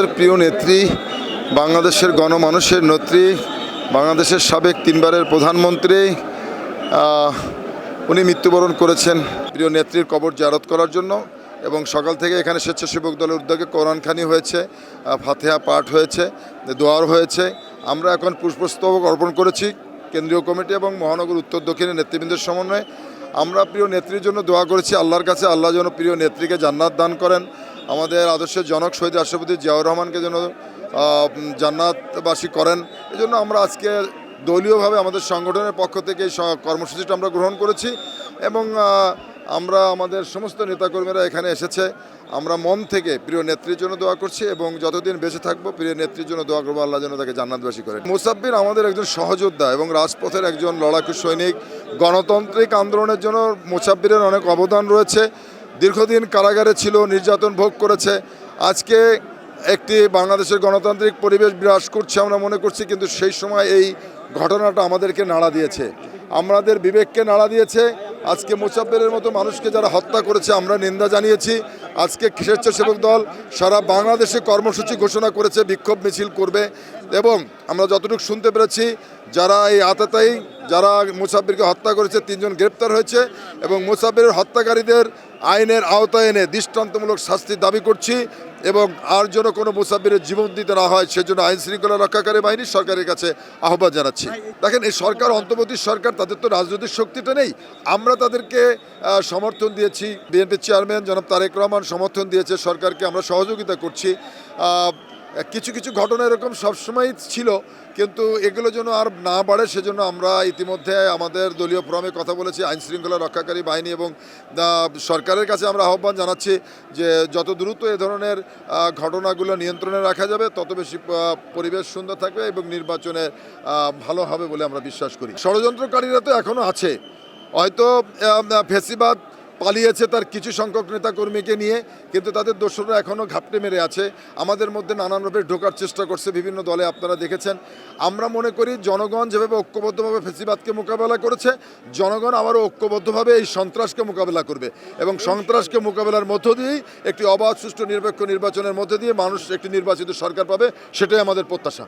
আমাদের প্রিয় নেত্রী, বাংলাদেশের গণমানুষের নেত্রী, বাংলাদেশের সাবেক 3 বারের প্রধানমন্ত্রী, উনি মৃত্যুবরণ করেছেন। প্রিয় নেত্রীর কবর জিয়ারত করার জন্য এবং সকাল থেকে এখানে স্বেচ্ছাসেবক দলের উদ্যোগে কোরআনখানি হয়েছে, ফাতিহা পাঠ হয়েছে, দোয়ার হয়েছে। আমরা এখন পুষ্পস্তবক অর্পণ করেছি কেন্দ্রীয় কমিটি এবং মহানগর উত্তর দক্ষিণের নেতৃবৃন্দের সমন্বয়ে। আমরা প্রিয় নেত্রীর জন্য দোয়া করেছি আল্লাহর কাছে, আল্লাহ যেন প্রিয় নেত্রীকে জান্নাত দান করেন। আমাদের আদর্শের জনক শহীদ রাষ্ট্রপতি জিয়াউর রহমানকে যেন জান্নাতবাসী করেন। এজন্য আমরা আজকে দলীয়ভাবে আমাদের সংগঠনের পক্ষ থেকে এই কর্মসূচিটা আমরা গ্রহণ করেছি এবং আমরা আমাদের সমস্ত নেতাকর্মীরা এখানে এসেছে। আমরা মন থেকে প্রিয় নেত্রীর জন্য দোয়া করছি এবং যতদিন বেঁচে থাকবো প্রিয় নেত্রীর জন্য দোয়া করবো আল্লাহ যেন তাকে জান্নাতবাসী করেন। মুসাব্বির আমাদের একজন সহযোদ্ধা এবং রাজপথের একজন লড়াকু সৈনিক। গণতান্ত্রিক আন্দোলনের জন্য মুসাব্বিরের অনেক অবদান রয়েছে। দীর্ঘদিন কারাগারে ছিল, নির্যাতন ভোগ করেছে। আজকে একটি বাংলাদেশের গণতান্ত্রিক পরিবেশ বিরাজ করছে আমরা মনে করছি, কিন্তু সেই সময় এই ঘটনাটা আমাদেরকে নাড়া দিয়েছে, আমাদের বিবেককে নাড়া দিয়েছে। আজকে মুসাব্বিরের মতো মানুষকে যারা হত্যা করেছে আমরা নিন্দা জানিয়েছি। আজকে স্বেচ্ছাসেবক দল সারা বাংলাদেশে কর্মসূচি ঘোষণা করেছে, বিক্ষোভ মিছিল করবে এবং আমরা যতটুকু শুনতে পেরেছি যারা এই আততায়ী যারা মুসাব্বিরকে হত্যা করেছে 3 জন গ্রেপ্তার হয়েছে এবং মুসাব্বিরের হত্যাকারীদের আইনের আওতায় এনে দৃষ্টান্তমূলক শাস্তি দাবি করছি এবং আর যেন কোনো মুসাব্বিরের জীবন দিতে না হয় সেজন্য আইন শৃঙ্খলা রক্ষাকারী বাহিনী সরকারের কাছে আহ্বান জানাচ্ছি। দেখেন, এই সরকার অন্তর্বর্তী সরকার, তাদের তো রাজনৈতিক শক্তিটা নেই। আমরা তাদেরকে সমর্থন দিয়েছি, বিএনপির চেয়ারম্যান জনাব তারেক রহমান সমর্থন দিয়েছে সরকারকে, আমরা সহযোগিতা করছি। কিছু কিছু ঘটনা এরকম সবসময়ই ছিল, কিন্তু এগুলো যেন আর না বাড়ে সেজন্য আমরা ইতিমধ্যে আমাদের দলীয় ফোরামে কথা বলেছি। আইন শৃঙ্খলা রক্ষাকারী বাহিনী এবং সরকারের কাছে আমরা আহ্বান জানাচ্ছি যে যত দ্রুত এ ধরনের ঘটনাগুলো নিয়ন্ত্রণে রাখা যাবে তত বেশি পরিবেশ সুন্দর থাকবে এবং নির্বাচনে ভালো হবে বলে আমরা বিশ্বাস করি। ষড়যন্ত্রকারীরা তো এখনও আছে, হয়তো ফ্যাসিবাদ পালিয়েছে তার কিছু সংখ্যক নেতাকর্মীকে নিয়ে, কিন্তু তাদের দোসররা এখনও ঘাপটে মেরে আছে, আমাদের মধ্যে নানানভাবে ঢোকার চেষ্টা করছে বিভিন্ন দলে, আপনারা দেখেছেন। আমরা মনে করি জনগণ যেভাবে ঐক্যবদ্ধভাবে ফ্যাসিবাদকে মোকাবেলা করেছে, জনগণ আবারও ঐক্যবদ্ধভাবে এই সন্ত্রাসকে মোকাবেলা করবে এবং সন্ত্রাসকে মোকাবেলার মধ্য দিয়েই একটি অবাধ সুষ্ঠু নিরপেক্ষ নির্বাচনের মধ্যে দিয়ে মানুষ একটি নির্বাচিত সরকার পাবে, সেটাই আমাদের প্রত্যাশা।